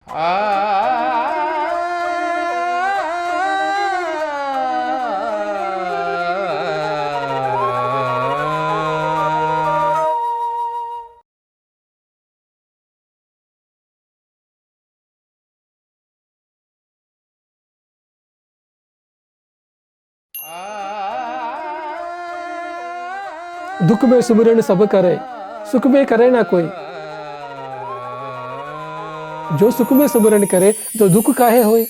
दुख में सुमिरन सब करे, सुख में करे ना कोई। जो सुख में सुमिरन करे तो दुख काहे होए।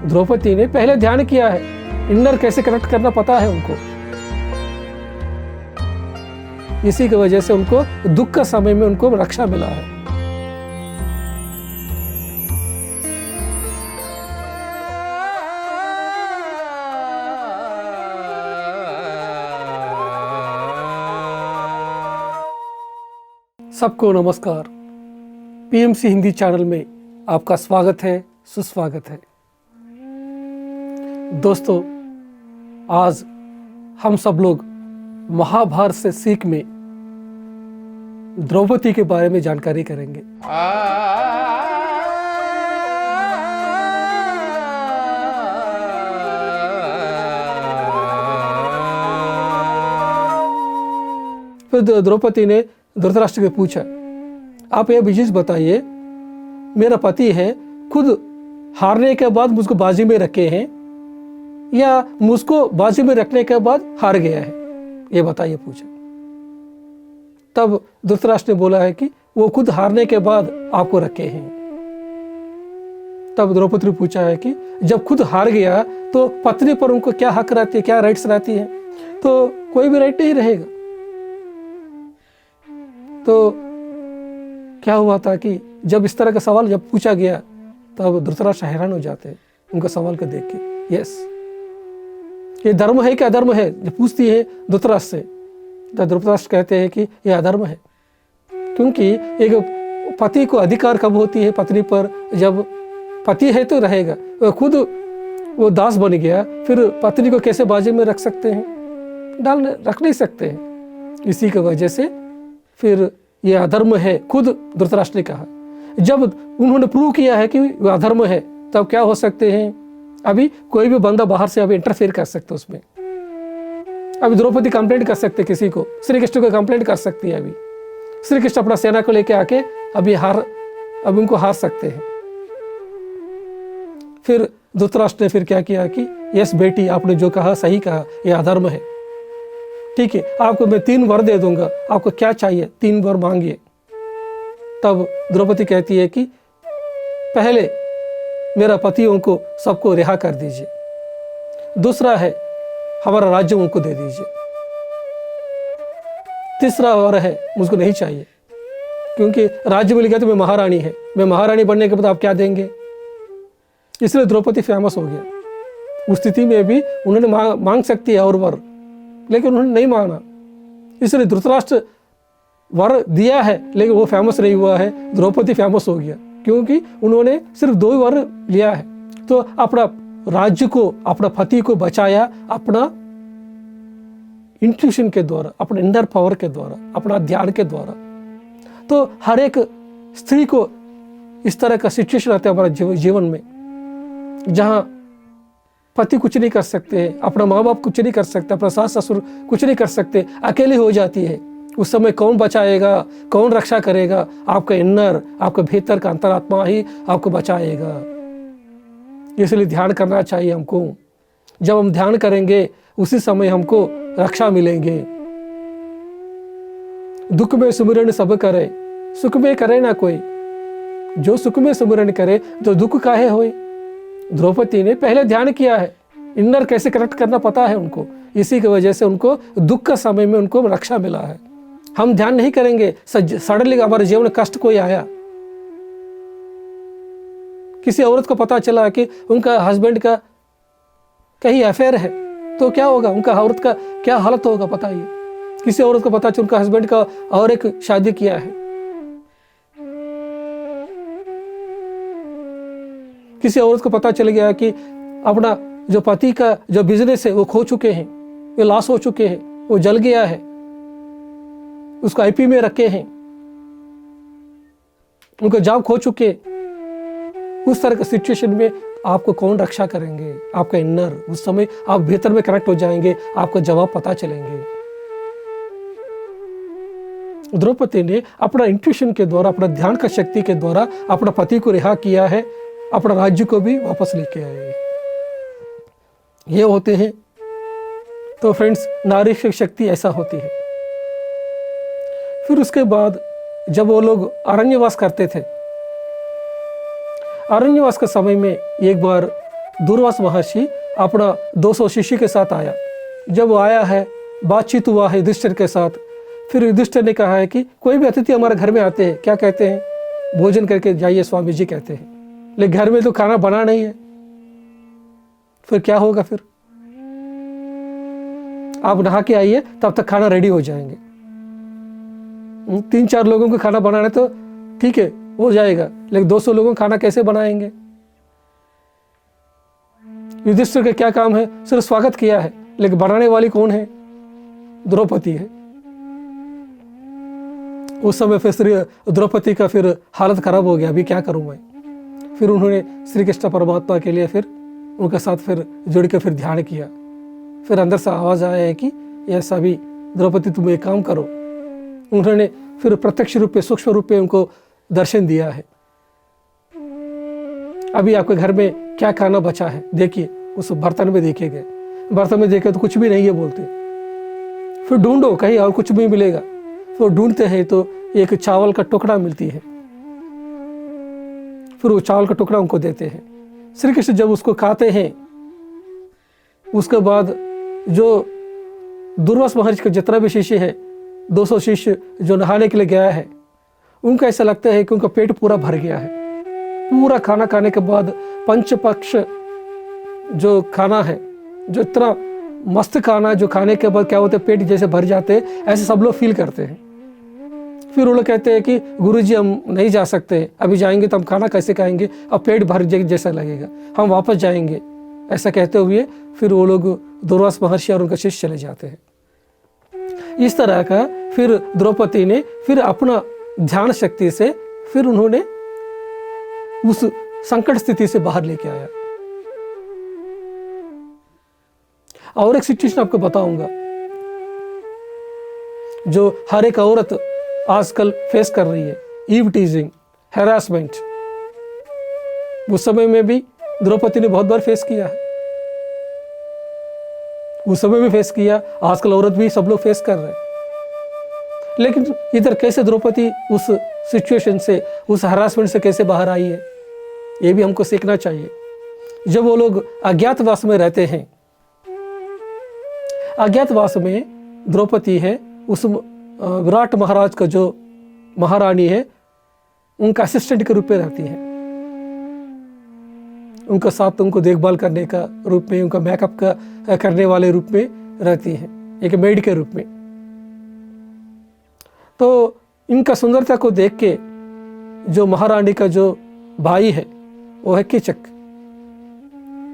द्रौपदी ने पहले ध्यान किया है, इनर कैसे कनेक्ट करना पता है उनको। इसी की वजह से उनको दुख का समय में उनको रक्षा मिला है। सबको नमस्कार। पीएमसी हिंदी चैनल में आपका स्वागत है, सुस्वागत है। दोस्तों, आज हम सब लोग महाभारत से सीख में द्रौपदी के बारे में जानकारी करेंगे। फिर द्रौपदी ने धृतराष्ट्र से पूछा, आप ये विशेष बताइए, मेरा पति है, खुद हारने के बाद मुझको बाजी में रखे हैं या मुझको बाजी में रखने के बाद हार गया है, ये बताइए, पूछा। तब धृतराष्ट्र ने बोला है कि वो खुद हारने के बाद आपको रखे हैं। तब द्रौपदी ने पूछा है कि जब खुद हार गया तो पत्नी पर उनको क्या हक रहती है, क्या राइट्स रहती है? तो कोई भी राइट नहीं रहेगा। तो क्या हुआ था कि जब इस तरह का सवाल जब पूछा गया तब धृतराष्ट्र हैरान हो जाते हैं उनका सवाल को देख के। यस, ये धर्म है कि अधर्म है, जब पूछती है धृतराष्ट्र से, तो धृतराष्ट्र कहते हैं कि ये अधर्म है। क्योंकि एक पति को अधिकार कब होती है पत्नी पर? जब पति है तो रहेगा, वो खुद वो दास बन गया, फिर पत्नी को कैसे बाजी में रख सकते हैं? रख नहीं सकते हैं। इसी की वजह से फिर ये अधर्म है, खुद धृतराष्ट्र ने कहा। जब उन्होंने प्रूव किया है कि वो अधर्म है, तब क्या हो सकते हैं? अभी कोई भी बंदा बाहर से अभी इंटरफेयर कर सकते उसमें। अभी द्रौपदी कंप्लेंट कर सकते किसी को, श्री कृष्ण को कंप्लेंट कर सकती है। अभी श्री कृष्ण अपना सेना को लेके आके अभी उनको हार सकते हैं। फिर धृतराष्ट्र ने फिर क्या किया कि यस बेटी, आपने जो कहा सही कहा, यह अधर्म है। ठीक है, आपको मैं 3 वर दे दूंगा, आपको क्या चाहिए 3 वर मांगिए। तब द्रौपदी कहती है कि पहले मेरा पतियों को सबको रिहा कर दीजिए, दूसरा है हमारा राज्य उनको दे दीजिए, तीसरा वर है मुझको नहीं चाहिए, क्योंकि राज्य मिल गया तो मैं महारानी है, मैं महारानी बनने के बाद आप क्या देंगे? इसलिए द्रौपदी फेमस हो गया। उस स्थिति में भी उन्होंने मांग सकती है और वर, लेकिन उन्होंने नहीं मांगा। इसलिए धृतराष्ट्र वर दिया है लेकिन वो फेमस नहीं हुआ है, द्रौपदी फेमस हो गया, क्योंकि उन्होंने सिर्फ 2 वर लिया है। तो अपना राज्य को, अपना पति को बचाया अपना इंट्यूशन के द्वारा, अपने इंडर पावर के द्वारा, अपना ध्यान के द्वारा। तो हर एक स्त्री को इस तरह का सिचुएशन आता है हमारे जीवन में, जहाँ पति कुछ नहीं कर सकते, अपना माँ बाप कुछ नहीं कर सकते, अपना सास ससुर कुछ नहीं कर सकते, अकेली हो जाती है। उस समय कौन बचाएगा, कौन रक्षा करेगा? आपका इनर, आपका भीतर का अंतरात्मा ही आपको बचाएगा। इसलिए ध्यान करना चाहिए हमको। जब हम ध्यान करेंगे उसी समय हमको रक्षा मिलेंगे। दुख में सुमिरन सब करे, सुख में करे ना कोई। जो सुख में सुमिरन करे तो दुख काहे होए। द्रौपदी ने पहले ध्यान किया है, इनर कैसे कनेक्ट करना पता है उनको। इसी की वजह से उनको दुख का समय में उनको रक्षा मिला है। हम ध्यान नहीं करेंगे, सडनली हमारे जीवन में कष्ट कोई आया, किसी औरत को पता चला कि उनका हस्बैंड का कहीं अफेयर है, तो क्या होगा? उनका औरत का क्या हालत होगा बताइए। किसी औरत को पता चला उनका हस्बैंड का और एक शादी किया है, किसी औरत को पता चल गया कि अपना जो पति का जो बिजनेस है वो खो चुके हैं, वो लॉस हो चुके हैं, वो जल गया है, उसको आईपी में रखे हैं, उनका जॉब खो चुके, उस तरह के सिचुएशन में आपको कौन रक्षा करेंगे? आपका इनर, उस समय आप भीतर में कनेक्ट हो जाएंगे, आपको जवाब पता चलेंगे। द्रौपदी ने अपना इंट्यूशन के द्वारा, अपना ध्यान का शक्ति के द्वारा अपना पति को रिहा किया है, अपना राज्य को भी वापस लेके आए। ये होते हैं। तो फ्रेंड्स, नारी की शक्ति ऐसा होती है। फिर उसके बाद जब वो लोग अरण्यवास करते थे, अरण्यवास के समय में एक बार दूर्वास महर्षि अपना 200 शिष्य के साथ आया। जब वो आया है, बातचीत हुआ है युधिष्ठिर के साथ। फिर युधिष्ठिर ने कहा है कि कोई भी अतिथि हमारे घर में आते हैं, क्या कहते हैं? भोजन करके जाइए स्वामी जी कहते हैं, लेकिन घर में तो खाना बना नहीं है। फिर क्या होगा? फिर आप नहा के आइए, तब तक खाना रेडी हो जाएंगे। 3-4 लोगों को खाना बनाना तो ठीक है, हो जाएगा, लेकिन 200 लोगों को खाना कैसे बनाएंगे? युधिष्ठिर का क्या काम है? सिर्फ स्वागत किया है, लेकिन बनाने वाली कौन है? द्रौपदी है। उस समय फिर श्री द्रौपदी का फिर हालत खराब हो गया, अभी क्या करूं मैं? फिर उन्होंने श्री कृष्ण परमात्मा के लिए फिर उनके साथ फिर जुड़ के फिर ध्यान किया। फिर अंदर से आवाज आया है कि ऐसा भी द्रौपदी तुम एक काम करो। उन्होंने फिर प्रत्यक्ष रूप में, सूक्ष्म रूप में उनको दर्शन दिया है। अभी आपके घर में क्या खाना बचा है देखिए, उस बर्तन में देखेंगे, बर्तन में देखे तो कुछ भी नहीं है बोलते। फिर ढूंढो, कहीं और कुछ भी मिलेगा। तो ढूंढते हैं तो एक चावल का टुकड़ा मिलती है। फिर वो चावल का टुकड़ा उनको देते हैं। श्री कृष्ण जब उसको खाते हैं, उसके बाद जो दूर्वास महर्षि का जितना भी शिष्य है, 200 शिष्य जो नहाने के लिए गया है, उनको ऐसा लगता है कि उनका पेट पूरा भर गया है। पूरा खाना खाने के बाद पंचपक्ष जो खाना है, जो इतना मस्त खाना, जो खाने के बाद क्या होता है, पेट जैसे भर जाते हैं, ऐसे सब लोग फील करते हैं। फिर वो लोग कहते हैं कि गुरुजी हम नहीं जा सकते, अभी जाएंगे तो हम खाना कैसे खाएंगे, अब पेट भर जैसा लगेगा, हम वापस जाएंगे। ऐसा कहते हुए फिर वो लोग दूर्वास महर्षि और उनका शिष्य चले जाते हैं। इस तरह का फिर द्रौपदी ने फिर अपना ध्यान शक्ति से फिर उन्होंने उस संकट स्थिति से बाहर लेके आया। और एक सिचुएशन आपको बताऊंगा जो हर एक औरत आजकल फेस कर रही है, ईव टीजिंग, हैरासमेंट। उस समय में भी द्रौपदी ने बहुत बार फेस किया है, उस समय भी फेस किया, आजकल औरत भी सब लोग फेस कर रहे हैं। लेकिन इधर कैसे द्रौपदी उस सिचुएशन से, उस हरासमेंट से कैसे बाहर आई है, ये भी हमको सीखना चाहिए। जब वो लोग अज्ञातवास में रहते हैं, अज्ञातवास में द्रौपदी है, उस विराट महाराज का जो महारानी है, उनका असिस्टेंट के रूप में रहती है। उनका साथ उनको देखभाल करने का रूप में, उनका मेकअप का करने वाले रूप में रहती है, एक मेड के रूप में। तो इनका सुंदरता को देख के जो महारानी का जो भाई है, वो है कीचक,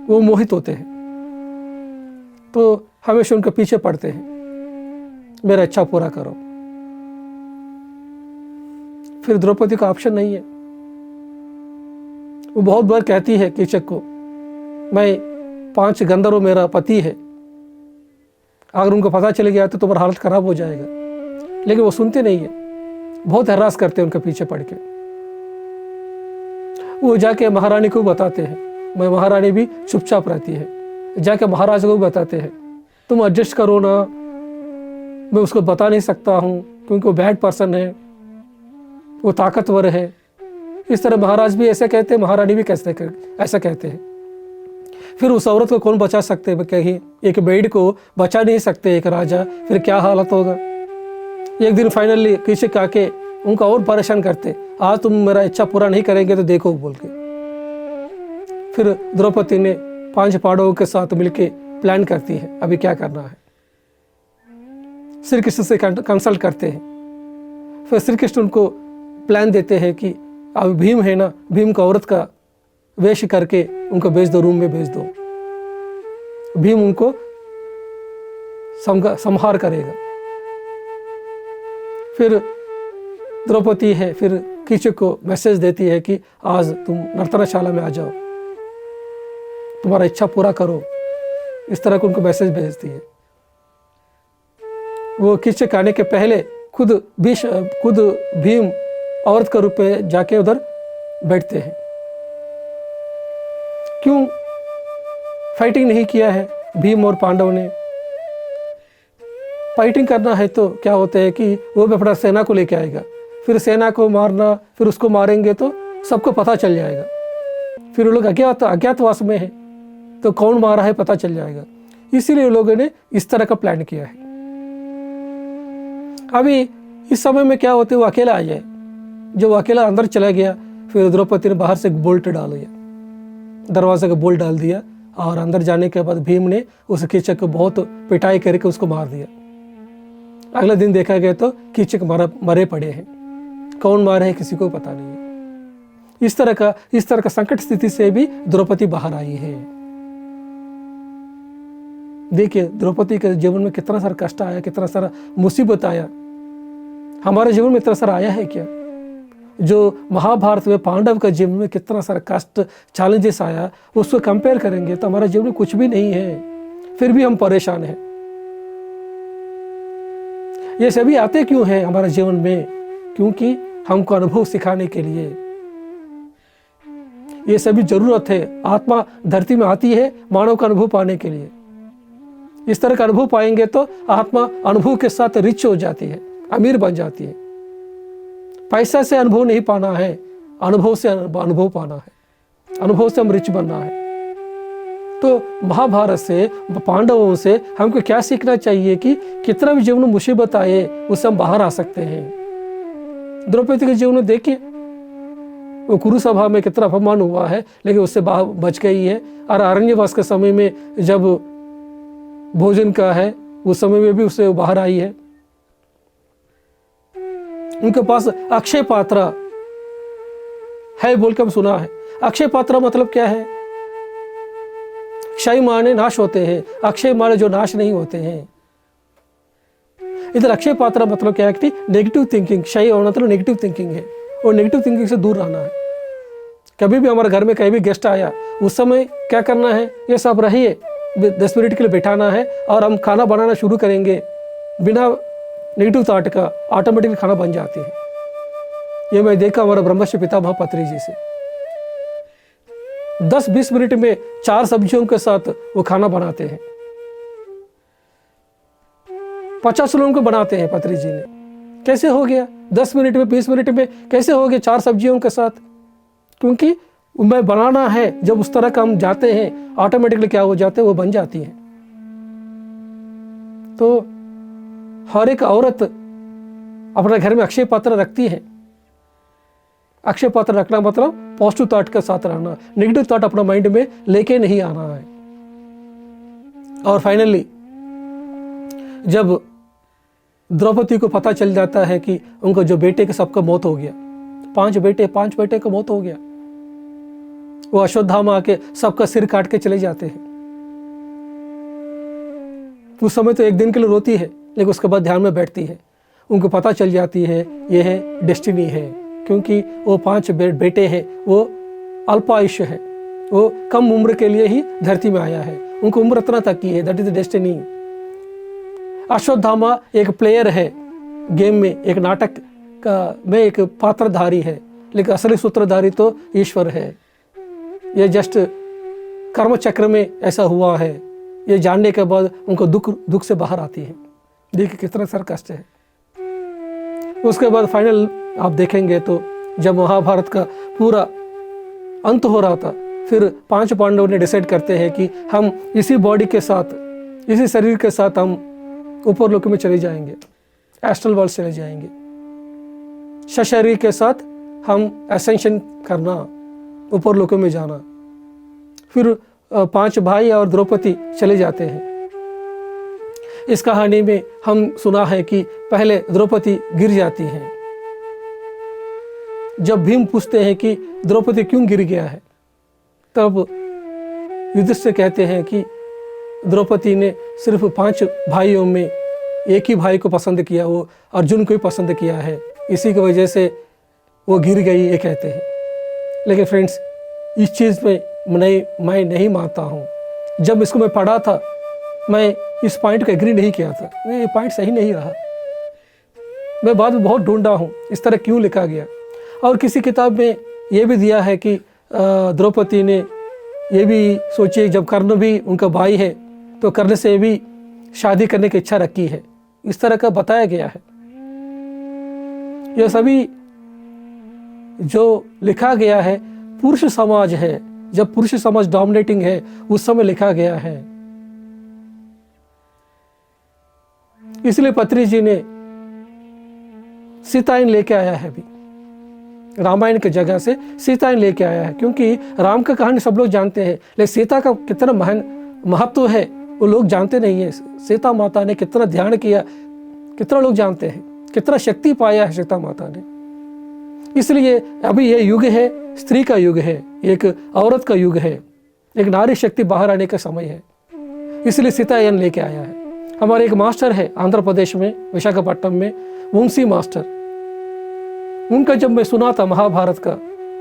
वो मोहित होते हैं। तो हमेशा उनके पीछे पड़ते हैं, मेरा इच्छा पूरा करो। फिर द्रौपदी का ऑप्शन नहीं है। वो बहुत बार कहती है कीचक को, मैं 5 गंधर्व मेरा पति है, अगर उनको पता चल गया तो तुम्हारा हालत खराब हो जाएगा। लेकिन वो सुनते नहीं है, बहुत हरास करते हैं उनके पीछे पड़ के। वो जाके महारानी को बताते हैं, मैं महारानी भी चुपचाप रहती है। जाके महाराज को बताते हैं, तुम एडजस्ट करो ना, मैं उसको बता नहीं सकता हूँ क्योंकि वो बैड पर्सन है, वो ताकतवर है। इस तरह महाराज भी ऐसे कहते हैं, महारानी भी ऐसा कहते हैं। फिर उस औरत को कौन बचा सकते हैं? कहीं एक मेड को बचा नहीं सकते एक राजा, फिर क्या हालत होगा। एक दिन फाइनली कीचक आके उनका और परेशान करते, आज तुम मेरा इच्छा पूरा नहीं करेंगे तो देखो बोल के। फिर द्रौपदी ने 5 पांडवों के साथ मिलके प्लान करती है, अभी क्या करना है। श्री कृष्ण से कंसल्ट करते हैं। फिर श्री कृष्ण उनको प्लान देते हैं कि अब भीम है ना, भीम को औरत का वेश करके उनको भेज दो, रूम में भेज दो, भीम उनको संहार करेगा। फिर द्रौपदी है, फिर कीचक को मैसेज देती है कि आज तुम नर्तनशाला में आ जाओ, तुम्हारा इच्छा पूरा करो, इस तरह को उनको मैसेज भेजती है। वो कीचक आने के पहले खुद भीम औरत के रूप में जाके उधर बैठते हैं। क्यों फाइटिंग नहीं किया है भीम और पांडव ने? फाइटिंग करना है तो क्या होता है कि वो भी अपना सेना को लेके आएगा, फिर सेना को मारना, फिर उसको मारेंगे तो सबको पता चल जाएगा, फिर वो लोग अज्ञातवास में है तो कौन मारा है पता चल जाएगा। इसीलिए लोगों ने इस तरह का प्लान किया है। अभी इस समय में क्या होते, वो अकेला आ जाए। जब वो अकेला अंदर चला गया, फिर द्रौपदी ने बाहर से बोल्ट डाल दिया, दरवाजे का बोल्ट डाल दिया, और अंदर जाने के बाद भीम ने उस कीचक को बहुत पिटाई करके उसको मार दिया। अगले दिन देखा गया तो कीचक मरे पड़े हैं, कौन मारे हैं किसी को पता नहीं है। इस तरह का संकट स्थिति से भी द्रौपदी बाहर आई है। देखिए द्रौपदी के जीवन में कितना सारा कष्ट आया, कितना सारा मुसीबत आया। हमारे जीवन में इतना सारा आया है क्या? जो महाभारत में पांडव का जीवन में कितना सारा कष्ट चैलेंजेस आया, उसको कंपेयर करेंगे तो हमारे जीवन में कुछ भी नहीं है, फिर भी हम परेशान हैं। ये सभी आते क्यों हैं हमारे जीवन में? क्योंकि हमको अनुभव सिखाने के लिए। ये सभी जरूरत है। आत्मा धरती में आती है मानव का अनुभव पाने के लिए। इस तरह का अनुभव पाएंगे तो आत्मा अनुभव के साथ रिच हो जाती है, अमीर बन जाती है। पैसा से अनुभव नहीं पाना है, अनुभव से अनुभव पाना है, अनुभव से हम रिच बनना है। तो महाभारत से, पांडवों से हमको क्या सीखना चाहिए कि कितना भी जीवन में मुसीबत आए उससे हम बाहर आ सकते हैं। द्रौपदी के जीवन में देखिए, वो कुरुसभा में कितना अपमान हुआ है, लेकिन उससे बाहर बच गई है। और अरण्यवास के समय में जब भोजन का है, उस समय में भी उससे बाहर आई है। उनके पास अक्षय पात्र है बोल के हम सुना है। अक्षय पात्र मतलब क्या है? क्षय माने नाश होते हैं, अक्षय माने जो नाश नहीं होते हैं। इधर अक्षय पात्र मतलब क्या है कि नेगेटिव थिंकिंग, क्षय होना तो नेगेटिव थिंकिंग है, और नेगेटिव थिंकिंग से दूर रहना है। कभी भी हमारे घर में कहीं भी गेस्ट आया, उस समय क्या करना है, ये सब रहिए, 10 मिनट के लिए बैठाना है और हम खाना बनाना शुरू करेंगे बिना नेगेटिव थॉट का, ऑटोमेटिकली खाना बन जाती है। ये मैं देखा हमारा ब्रह्मश्री पितामह पत्री जी से। 10-20 मिनट में 4 सब्जियों के साथ वो खाना बनाते हैं। 50 लोगों को बनाते हैं पत्री जी ने। कैसे हो गया 10 मिनट में, 20 मिनट में कैसे हो गया 4 सब्जियों के साथ? क्योंकि मैं बनाना है। जब उस तरह का हम जाते हैं, ऑटोमेटिकली क्या हो जाते हैं, वो बन जाती है। तो हर एक औरत अपने घर में अक्षय पात्र रखती है। अक्षय पात्र रखना मतलब पॉजिटिव थॉट के साथ रहना, नेगेटिव थॉट अपना माइंड में लेके नहीं आना है। और फाइनली जब द्रौपदी को पता चल जाता है कि उनको जो बेटे के सबका मौत हो गया, 5 बेटे का मौत हो गया, वो अश्वत्थामा आके सबका सिर काट के चले जाते हैं। उस समय तो एक दिन के लिए रोती है, लेकिन उसके बाद ध्यान में बैठती है। उनको पता चल जाती है ये है डेस्टिनी है, क्योंकि वो 5 बेटे हैं, वो अल्पायुष्य है, वो कम उम्र के लिए ही धरती में आया है। उनको उम्र इतना तक की है, दैट इज डेस्टिनी। अश्वत्थामा एक प्लेयर है गेम में, एक नाटक का में एक पात्रधारी है, लेकिन असली सूत्रधारी तो ईश्वर है। ये जस्ट कर्म चक्र में ऐसा हुआ है, ये जानने के बाद उनको दुख से बाहर आती है। देखिए कितना सारा कष्ट है। उसके बाद फाइनल आप देखेंगे तो जब महाभारत का पूरा अंत हो रहा था, फिर 5 पांडव ने डिसाइड करते हैं कि हम इसी बॉडी के साथ, इसी शरीर के साथ हम ऊपर लोक में चले जाएंगे, एस्ट्रल वर्ल्ड चले जाएंगे। सशरीर के साथ हम एसेंशन करना, ऊपर लोकों में जाना। फिर 5 भाई और द्रौपदी चले जाते हैं। इस कहानी में हम सुना है कि पहले द्रौपदी गिर जाती है। जब भीम पूछते हैं कि द्रौपदी क्यों गिर गया है, तब युधिष्ठिर कहते हैं कि द्रौपदी ने सिर्फ 5 भाइयों में एक ही भाई को पसंद किया, वो अर्जुन को ही पसंद किया है। इसी की वजह से वो गिर गई, ये कहते हैं। लेकिन फ्रेंड्स, इस चीज़ में मैं नहीं मानता हूँ। जब इसको मैं पढ़ा था, मैं इस पॉइंट को एग्री नहीं किया था, ये पॉइंट सही नहीं रहा। मैं बाद में बहुत ढूंढा हूँ इस तरह क्यों लिखा गया। और किसी किताब में ये भी दिया है कि द्रौपदी ने ये भी सोची, जब कर्ण भी उनका भाई है तो कर्ण से भी शादी करने की इच्छा रखी है, इस तरह का बताया गया है। यह सभी जो लिखा गया है पुरुष समाज है, जब पुरुष समाज डोमिनेटिंग है उस समय लिखा गया है। इसलिए पत्री जी ने सीतायन लेके आया है, भी रामायण की जगह से सीतायन लेके आया है, क्योंकि राम का कहानी सब लोग जानते हैं, लेकिन सीता का कितना महत्व है वो लोग जानते नहीं है। सीता माता ने कितना ध्यान किया, कितना लोग जानते हैं, कितना शक्ति पाया है सीता माता ने। इसलिए अभी ये युग है, स्त्री का युग है, एक औरत का युग है, एक नारी शक्ति बाहर आने का समय है। इसलिए सीतायन लेके आया है। हमारे एक मास्टर है आंध्र प्रदेश में, विशाखापट्टनम में, मुंशी मास्टर। उनका जब मैं सुना था महाभारत का,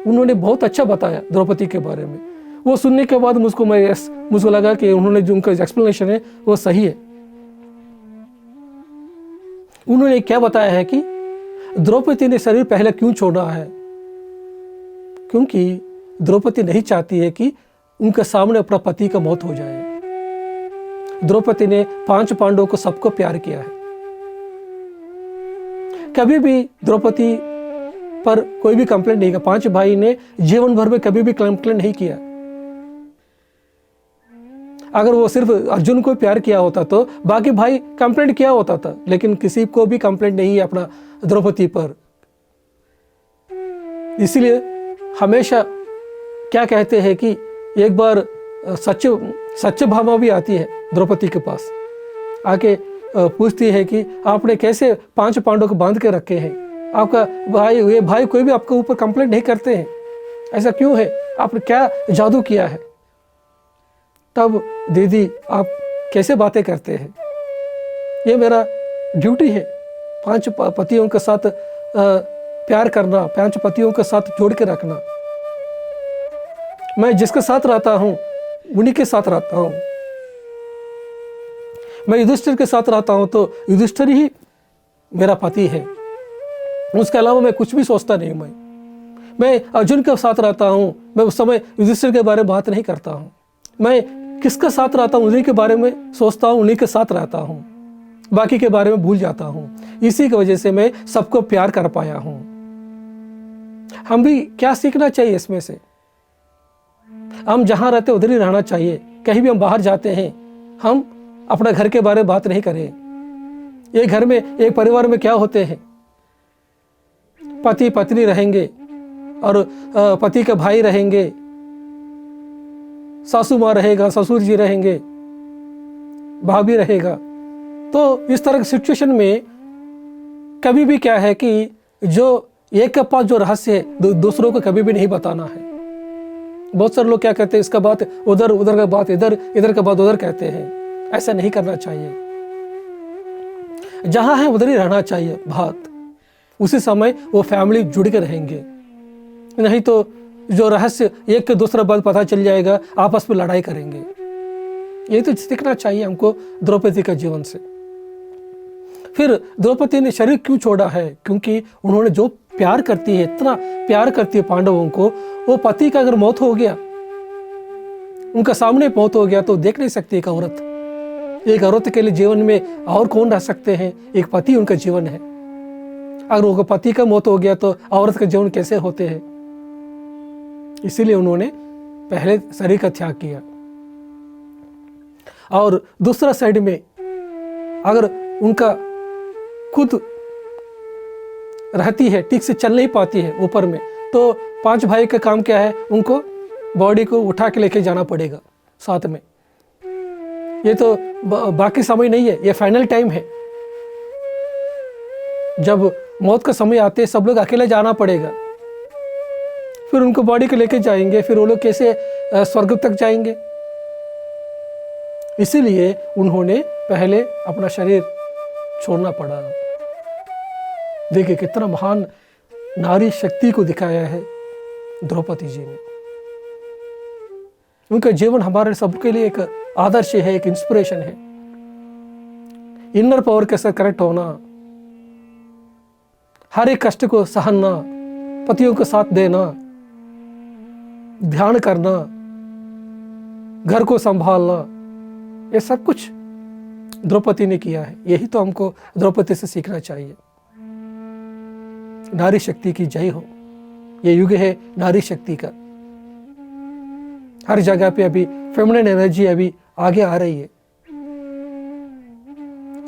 उन्होंने बहुत अच्छा बताया द्रौपदी के बारे में। वो सुनने के बाद मुझको लगा कि उन्होंने जो उनका एक्सप्लेनेशन है वो सही है। उन्होंने क्या बताया है कि द्रौपदी ने शरीर पहले क्यों छोड़ा है, क्योंकि द्रौपदी नहीं चाहती है कि उनके सामने अपना पति का मौत हो जाए। द्रौपदी ने 5 पांडवों को सबको प्यार किया है। कभी भी द्रौपदी पर कोई भी कंप्लेंट नहीं किया। 5 भाई ने जीवन भर में कभी भी कंप्लेंट नहीं किया। अगर वो सिर्फ अर्जुन को प्यार किया होता तो बाकी भाई कंप्लेंट किया होता था, लेकिन किसी को भी कंप्लेंट नहीं है अपना द्रौपदी पर। इसलिए हमेशा क्या कहते हैं कि एक बार सत्यभामा भी आती है द्रौपदी के पास, आके पूछती है कि आपने कैसे 5 पांडवों को बांध के रखे हैं, आपका ये भाई कोई भी आपके ऊपर कंप्लेंट नहीं करते हैं, ऐसा क्यों है, आपने क्या जादू किया है। तब दीदी आप कैसे बातें करते हैं, ये मेरा ड्यूटी है 5 पतियों के साथ प्यार करना, 5 पतियों के साथ जोड़ के रखना। मैं जिसके साथ रहता हूं उन्हीं के साथ रहता हूं। मैं युधिष्ठिर के साथ रहता हूं तो युधिष्ठिर ही मेरा पति है, उसके अलावा मैं कुछ भी सोचता नहीं। मैं अर्जुन के साथ रहता हूं, मैं उस समय युधिष्ठिर के बारे में बात नहीं करता हूं। मैं किसके साथ रहता हूं उन्हीं के बारे में सोचता हूं, उन्हीं के साथ रहता हूं, बाकी के बारे में भूल जाता हूं। इसी की वजह से मैं सबको प्यार कर पाया हूं। हम भी क्या सीखना चाहिए इसमें से, हम जहां रहते उधर ही रहना चाहिए। कहीं भी हम बाहर जाते हैं, हम अपना घर के बारे में बात नहीं करें। एक घर में, एक परिवार में क्या होते हैं, पति पत्नी रहेंगे और पति के भाई रहेंगे, सासू माँ रहेगा, ससुर जी रहेंगे, भाभी रहेगा। तो इस तरह की सिचुएशन में कभी भी क्या है कि जो एक के पास जो रहस्य है दूसरों को कभी भी नहीं बताना है। बहुत सारे लोग क्या कहते हैं, इसका बात उधर, उधर का बात इधर, इधर का बात उधर कहते हैं। ऐसा नहीं करना चाहिए। जहां है उधर ही रहना चाहिए बात, उसी समय वो फैमिली जुड़ के रहेंगे। नहीं तो जो रहस्य एक के दूसरा बात पता चल जाएगा, आपस में लड़ाई करेंगे। यही तो सीखना चाहिए हमको द्रौपदी का जीवन से। फिर द्रौपदी ने शरीर क्यों छोड़ा है, क्योंकि उन्होंने जो प्यार करती है, इतना प्यार करती है पांडवों को, वो पति का अगर मौत हो गया, उनका सामने मौत हो गया तो देख नहीं सकती एक औरत। एक औरत के लिए जीवन में और कौन रह सकते हैं, एक पति उनका जीवन है। अगर उनका पति का मौत हो गया तो औरत का जीवन कैसे होते हैं। इसीलिए उन्होंने पहले शरीर का त्याग किया। और दूसरा साइड में अगर उनका खुद रहती है, ठीक से चल नहीं पाती है ऊपर में, तो 5 भाई का काम क्या है, उनको बॉडी को उठा के लेके जाना पड़ेगा साथ में। ये तो बाकी समय नहीं है, ये फाइनल टाइम है। जब मौत का समय आते सब लोग अकेले जाना पड़ेगा। फिर उनको बॉडी को लेके जाएंगे, फिर वो लोग कैसे स्वर्ग तक जाएंगे। इसीलिए उन्होंने पहले अपना शरीर छोड़ना पड़ा। देखिए कितना महान नारी शक्ति को दिखाया है द्रौपदी जी ने। उनका जीवन हमारे सबके लिए एक आदर्श है, एक इंस्पिरेशन है। इनर पावर के साथ कनेक्ट होना, हर एक कष्ट को सहना, पतियों को साथ देना, ध्यान करना, घर को संभालना, ये सब कुछ द्रौपदी ने किया है। यही तो हमको द्रौपदी से सीखना चाहिए। नारी शक्ति की जय हो। ये युग है नारी शक्ति का। हर जगह पे अभी फेमिनिन एनर्जी अभी आगे आ रही है।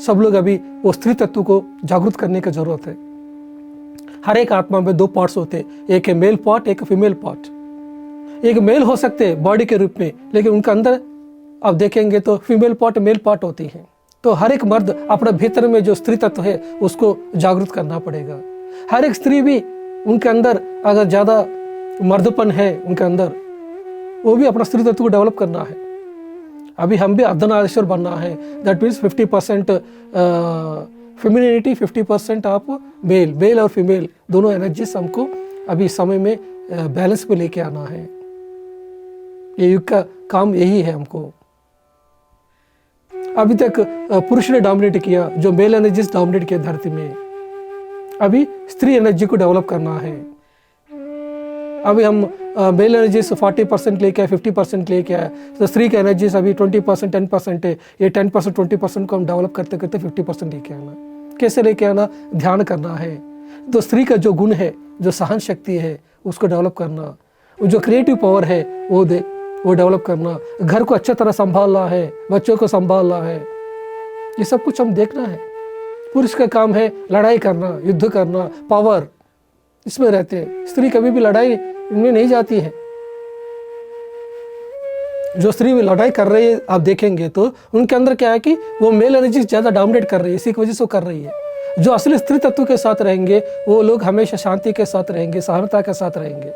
सब लोग अभी वो स्त्री तत्व को जागरूक करने की जरूरत है। हर एक आत्मा में 2 पार्ट्स होते हैं, एक है मेल पार्ट, एक फीमेल पार्ट। एक मेल हो सकते हैं बॉडी के रूप में, लेकिन उनके अंदर आप देखेंगे तो फीमेल पार्ट, मेल पार्ट होती हैं। तो हर एक मर्द अपने भीतर में जो स्त्री तत्व है उसको जागरूक करना पड़ेगा। हर एक स्त्री भी उनके अंदर अगर ज़्यादा मर्दपन है उनके अंदर, वो भी अपना स्त्री तत्व को डेवलप करना है। अभी हम भी अर्धनारीश्वर बनना है। दैट मीन्स 50% फेमिनिटी, 50% आप मेल और फीमेल दोनों एनर्जीज हमको अभी समय में बैलेंस पे लेके आना है। ये युग का काम यही है हमको। अभी तक पुरुष ने डोमिनेट किया, जो मेल एनर्जीज डोमिनेट किया धरती में। अभी स्त्री एनर्जी को डेवलप करना है। अभी हम मेल एनर्जीज 40% लेके आए, 50% लेके आए, तो स्त्री की एनर्जीज अभी 20%, 10% है। ये 10%, 20% को हम डेवलप करते करते 50% लेके आना। कैसे लेके आना? ध्यान करना है। तो स्त्री का जो गुण है, जो सहन शक्ति है, उसको डेवलप करना। जो क्रिएटिव पावर है वो डेवलप करना। घर को अच्छी तरह संभालना है, बच्चों को संभालना है। ये सब कुछ हम देखना है। पुरुष का काम है लड़ाई करना, युद्ध करना, पावर, इसमें रहते हैं। स्त्री कभी भी लड़ाई इनमें नहीं जाती है। जो स्त्री में लड़ाई कर रही है आप देखेंगे तो उनके अंदर क्या है कि वो मेल एनर्जी ज़्यादा डोमिनेट कर रही है, इसी की वजह से वो कर रही है। जो असली स्त्री तत्व के साथ रहेंगे वो लोग हमेशा शांति के साथ रहेंगे, सहनता के साथ रहेंगे।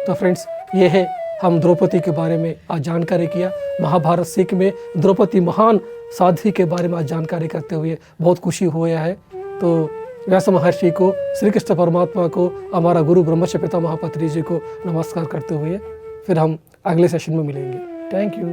तो फ्रेंड्स, ये है हम द्रौपदी के बारे में आज जानकारी किया। महाभारत सीख में द्रौपदी महान साध्वी के बारे में आज जानकारी करते हुए बहुत खुशी हुआ है। तो व्यास महर्षि को, श्री कृष्ण परमात्मा को, हमारा गुरु ब्रह्मर्षि पितामह पत्री जी को नमस्कार करते हुए फिर हम अगले सेशन में मिलेंगे। Thank you.